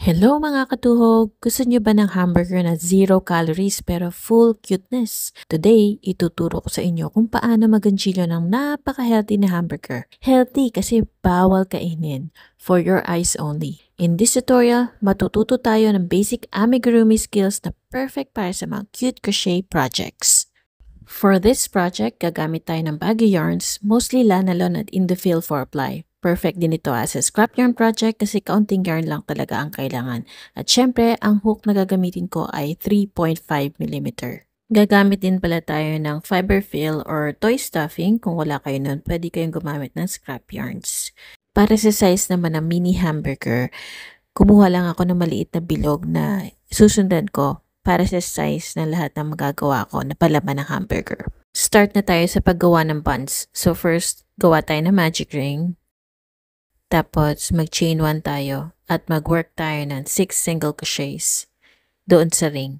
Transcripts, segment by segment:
Hello mga katuhog! Gusto niyo ba ng hamburger na 0 calories pero full cuteness? Today, ituturo ko sa inyo kung paano mag-ganchilyo ng napaka-healthy na hamburger. Healthy kasi bawal kainin. For your eyes only. In this tutorial, matututo tayo ng basic amigurumi skills na perfect para sa mga cute crochet projects. For this project, gagamit tayo ng baggy yarns, mostly lanalon at Indophil for apply. Perfect din ito as a scrap yarn project kasi kaunting yarn lang talaga ang kailangan. At syempre, ang hook na gagamitin ko ay 3.5mm. Gagamit din pala tayo ng fiber fill or toy stuffing. Kung wala kayo nun, pwede kayong gumamit ng scrap yarns. Para sa size naman ng mini hamburger, kumuha lang ako ng maliit na bilog na susundan ko para sa size ng lahat ng magagawa ko na palaman ng hamburger. Start na tayo sa paggawa ng buns. So first, gawa tayo ng magic ring. Tapos mag-chain 1 tayo at mag-work tayo ng 6 single crochets doon sa ring.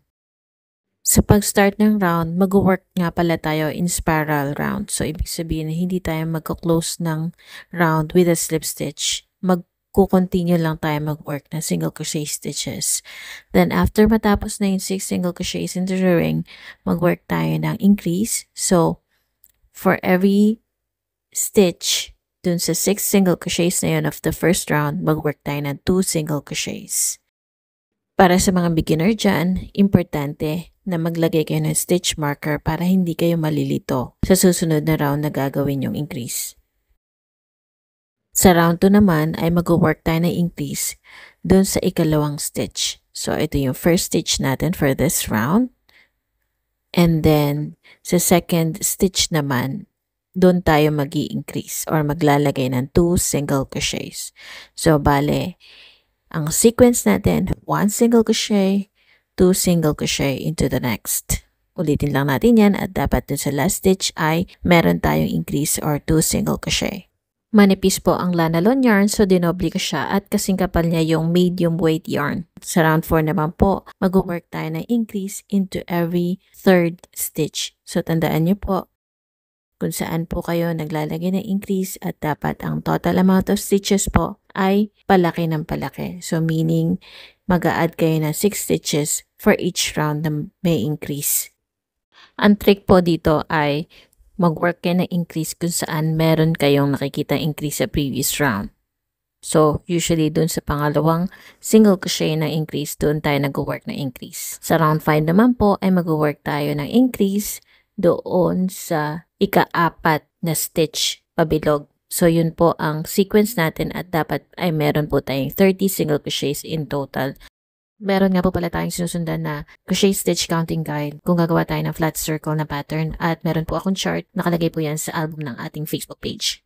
Sa pag-start ng round, mag-work nga pala tayo in spiral round. So ibig sabihin na hindi tayo mag-close ng round with a slip stitch. Mag-continue lang tayo mag-work ng single crochet stitches. Then after matapos na yung 6 single crochets into the ring, mag-work tayo ng increase. So for every stitch dun sa 6 single crochets na yun of the first round, mag-work tayo ng 2 single crochets. Para sa mga beginner dyan, importante na maglagay kayo ng stitch marker para hindi kayo malilito sa susunod na round na gagawin yung increase. Sa round 2 naman ay mag-work tayo ng increase dun sa ikalawang stitch. So ito yung first stitch natin for this round. And then sa second stitch naman, doon tayo mag-i-increase or maglalagay ng 2 single crochets. So, bale, ang sequence natin, 1 single crochet, 2 single crochet into the next. Ulitin lang natin yan at dapat dun sa last stitch ay meron tayong increase or 2 single crochet. Manipis po ang lanalon yarn so dinoble ko siya at kasing kapal niya yung medium weight yarn. Sa round 4 naman po, mag-work tayo ng increase into every third stitch. So, tandaan niyo po, kung saan po kayo naglalagay ng increase at dapat ang total amount of stitches po ay palaki ng palaki. So meaning mag-a-add kayo ng 6 stitches for each round na may increase. Ang trick po dito ay mag-work kayo ng increase kung saan meron kayong nakikita increase sa previous round. So usually dun sa pangalawang single crochet na increase, dun tayo nag-work na increase. Sa round 5 naman po ay mag-work tayo ng increase doon sa ika-4 na stitch pabilog. So yun po ang sequence natin at dapat ay meron po tayong 30 single crochets in total. Meron nga po pala tayong sinusundan na crochet stitch counting guide kung gagawa tayo ng flat circle na pattern at meron po akong chart, nakalagay po yan sa album ng ating Facebook page.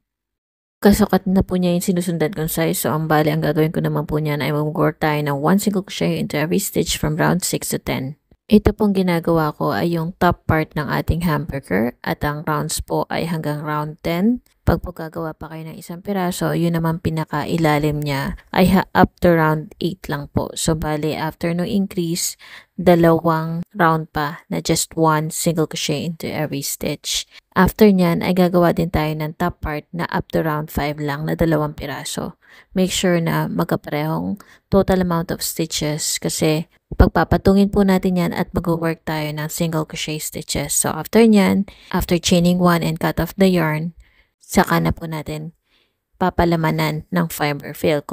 Kasukat na po niya yung sinusundan kong size, so ang bali ang gagawin ko naman po niyan ay mag-work tayo ng 1 single crochet into every stitch from round 6 to 10. Ito pong ginagawa ko ay yung top part ng ating hamburger at ang rounds po ay hanggang round 10. Pag po gagawa pa kayo ng isang piraso, yun naman pinaka-ilalim niya ay up to round 8 lang po. So bali after no increase, dalawang round pa na just 1 single crochet into every stitch. After nyan ay gagawa din tayo ng top part na up to round 5 lang na dalawang piraso. Make sure na magkaparehong total amount of stitches kasi pagpapatungin po natin yan at mag-work tayo ng single crochet stitches. So after nyan, after chaining 1 and cut off the yarn, saka na po natin papalamanan ng fiber fill.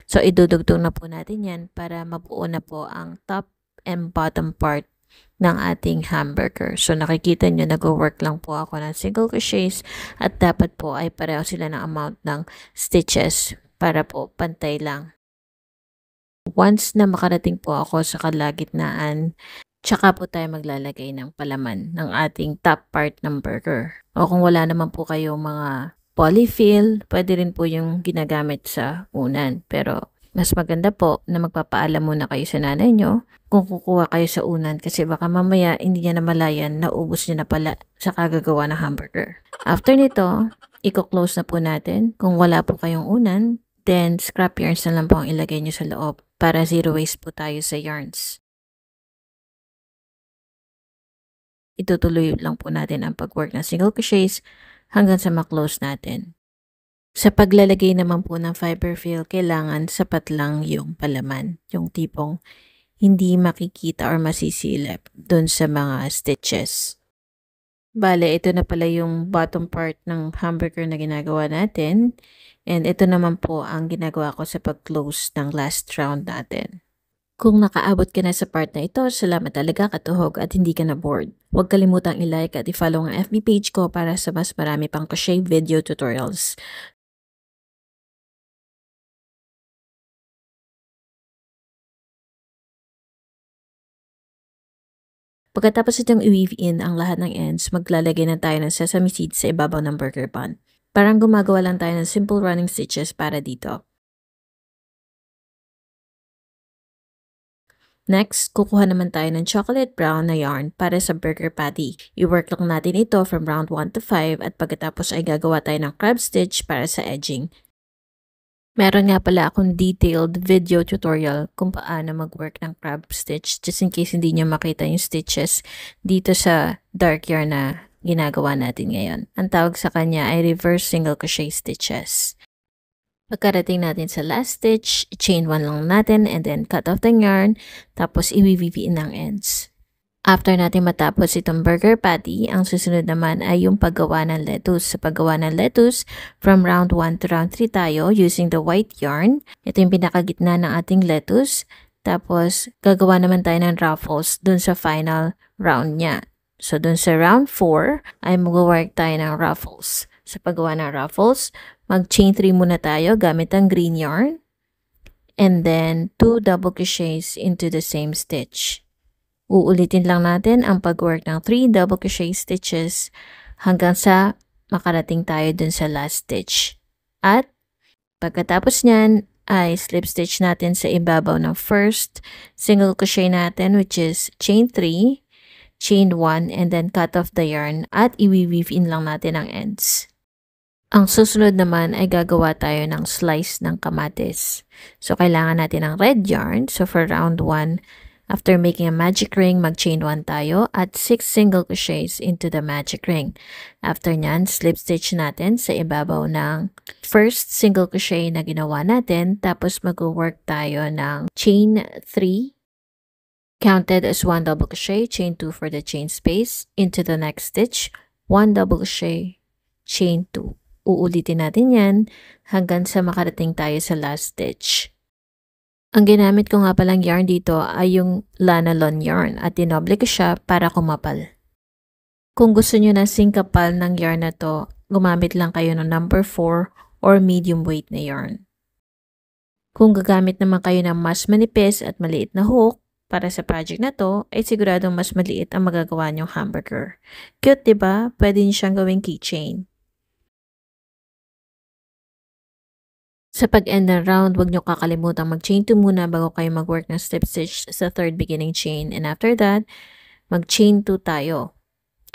So idudugtong na po natin yan para mabuo na po ang top and bottom part ng ating hamburger. So nakikita nyo, nag-work lang po ako ng single crochets at dapat po ay pareho sila ng amount ng stitches para po pantay lang. Once na makarating po ako sa kalagitnaan, tsaka po tayo maglalagay ng palaman ng ating top part ng burger. O kung wala naman po kayong mga polyfill, pwede rin po yung ginagamit sa unan. Pero mas maganda po na magpapaalam muna kayo sa nanay nyo kung kukuha kayo sa unan kasi baka mamaya hindi niya namalayan, naubos niya na pala sa kagagawa ng hamburger. After nito, i-close na po natin. Kung wala po kayong unan, then scrap yarns na lang po ang ilagay nyo sa loob para zero waste po tayo sa yarns. Itutuloy lang po natin ang pag-work ng single crochets hanggang sa ma-close natin. Sa paglalagay naman po ng fiber fill, kailangan sapat lang yung palaman. Yung tipong hindi makikita or masisilip dun sa mga stitches. Bale, ito na pala yung bottom part ng hamburger na ginagawa natin. And ito naman po ang ginagawa ko sa pag-close ng last round natin. Kung nakaabot ka na sa part na ito, salamat talaga katuhog at hindi ka na bored. Huwag kalimutang i-like at i-follow ang FB page ko para sa mas marami pang crochet video tutorials. Pagkatapos itong i-weave in ang lahat ng ends, maglalagay na tayo ng sesame seeds sa ibabaw ng burger bun. Parang gumagawa lang tayo ng simple running stitches para dito. Next, kukuha naman tayo ng chocolate brown na yarn para sa burger patty. I-work lang natin ito from round 1 to 5 at pagkatapos ay gagawa tayo ng crab stitch para sa edging. Meron nga pala akong detailed video tutorial kung paano mag-work ng crab stitch just in case hindi nyo makita yung stitches dito sa dark yarn na ginagawa natin ngayon. Ang tawag sa kanya ay reverse single crochet stitches. Pagkarating natin sa last stitch, chain 1 lang natin and then cut off the yarn, tapos i-weave in ang ends. After natin matapos itong burger patty, ang susunod naman ay yung paggawa ng lettuce. Sa paggawa ng lettuce, from round 1 to round 3 tayo using the white yarn. Ito yung pinakagitna ng ating lettuce. Tapos, gagawa naman tayo ng ruffles dun sa final round niya. So, dun sa round 4, ay mag-work tayo ng ruffles. Sa paggawa ng ruffles, mag-chain 3 muna tayo gamit ang green yarn. And then, 2 double crochets into the same stitch. Uulitin lang natin ang pag-work ng 3 double crochet stitches hanggang sa makarating tayo dun sa last stitch. At pagkatapos nyan ay slip stitch natin sa ibabaw ng first single crochet natin which is chain 3, chain 1, and then cut off the yarn at i-weave in lang natin ang ends. Ang susunod naman ay gagawa tayo ng slice ng kamatis. So, kailangan natin ng red yarn. So, for round 1, after making a magic ring, mag-chain 1 tayo at 6 single crochets into the magic ring. After nyan, slip stitch natin sa ibabaw ng first single crochet na ginawa natin. Tapos, mag-work tayo ng chain 3, counted as 1 double crochet, chain 2 for the chain space, into the next stitch, 1 double crochet, chain 2. Uulitin natin yan hanggang sa makarating tayo sa last stitch. Ang ginamit ko nga palang yarn dito ay yung Lanalon yarn at dinoble ko siya para kumapal. Kung gusto nyo na singkapal ng yarn na to, gumamit lang kayo ng number 4 or medium weight na yarn. Kung gagamit naman kayo ng mas manipis at maliit na hook para sa project na to, ay siguradong mas maliit ang magagawa nyong hamburger. Cute, diba? Pwede nyo siyang gawing keychain. Sa pag-end ng round, huwag nyo kakalimutan mag-chain 2 muna bago kayo mag-work ng slip stitch sa third beginning chain. And after that, mag-chain 2 tayo.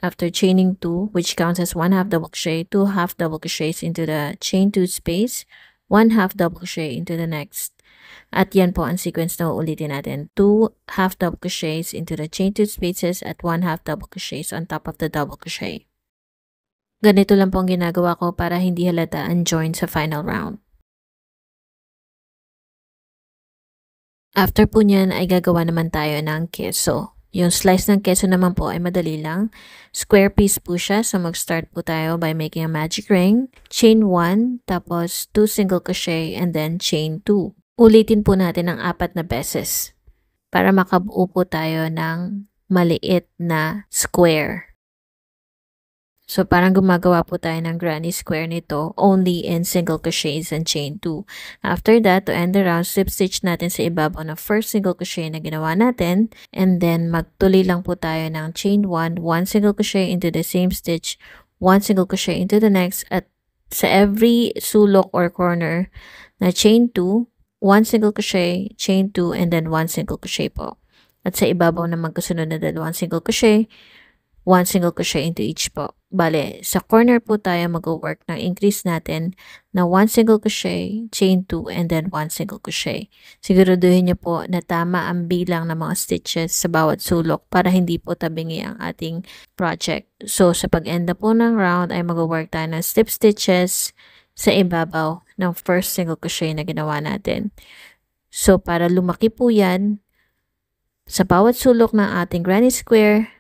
After chaining 2, which counts as 1 half double crochet, 2 half double crochets into the chain 2 space, 1 half double crochet into the next. At yan po ang sequence na uulitin natin. 2 half double crochets into the chain 2 spaces at 1 half double crochets on top of the double crochet. Ganito lang po ang ginagawa ko para hindi halata ang join sa final round. After po niyan ay gagawa naman tayo ng keso. Yung slice ng keso naman po ay madali lang. Square piece po siya. So mag-start po tayo by making a magic ring. Chain 1, tapos 2 single crochet, and then chain 2. Ulitin po natin ng 4 na beses para makabuo po tayo ng maliit na square. So, parang gumagawa po tayo ng granny square nito only in single crochets and chain 2. After that, to end the round, slip stitch natin sa ibabaw ng first single crochet na ginawa natin. And then, magtuloy lang po tayo ng chain 1, 1 single crochet into the same stitch, 1 single crochet into the next. At sa every sulok or corner na chain 2, 1 single crochet, chain 2, and then 1 single crochet po. At sa ibabaw na magkasunod na 2 single crochet, 1 single crochet into each po. Bale, sa corner po tayo mag-work ng increase natin na 1 single crochet, chain 2, and then 1 single crochet. Siguraduhin niyo po na tama ang bilang ng mga stitches sa bawat sulok para hindi po tabingi ang ating project. So, sa pag-end na po ng round ay mag-work tayo ng slip stitches, sa ibabaw ng first single crochet na ginawa natin. So, para lumaki po yan, sa bawat sulok ng ating granny square,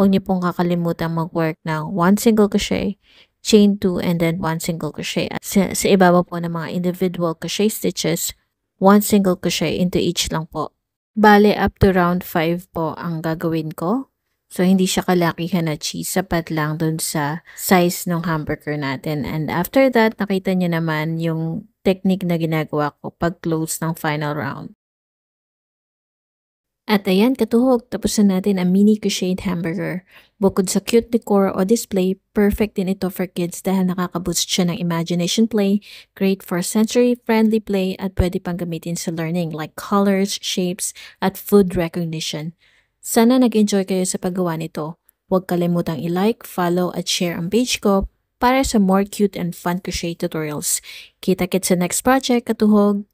huwag niyo pong kakalimutan mag-work ng 1 single crochet, chain 2, and then 1 single crochet. At sa ibabaw po ng mga individual crochet stitches, 1 single crochet into each lang po. Bale, up to round 5 po ang gagawin ko. So, hindi siya kalakihan na cheese. Sapat lang dun sa size ng hamburger natin. And after that, nakita niyo naman yung technique na ginagawa ko pag-close ng final round. At ayan, katuhog, tapos na natin ang mini crocheted hamburger. Bukod sa cute decor o display, perfect din ito for kids dahil nakaka-boost siya ng imagination play, great for sensory-friendly play at pwede pang gamitin sa learning like colors, shapes, at food recognition. Sana nag-enjoy kayo sa paggawa nito. Huwag kalimutang i-like, follow, at share ang page ko para sa more cute and fun crochet tutorials. Kita-kits sa next project, katuhog!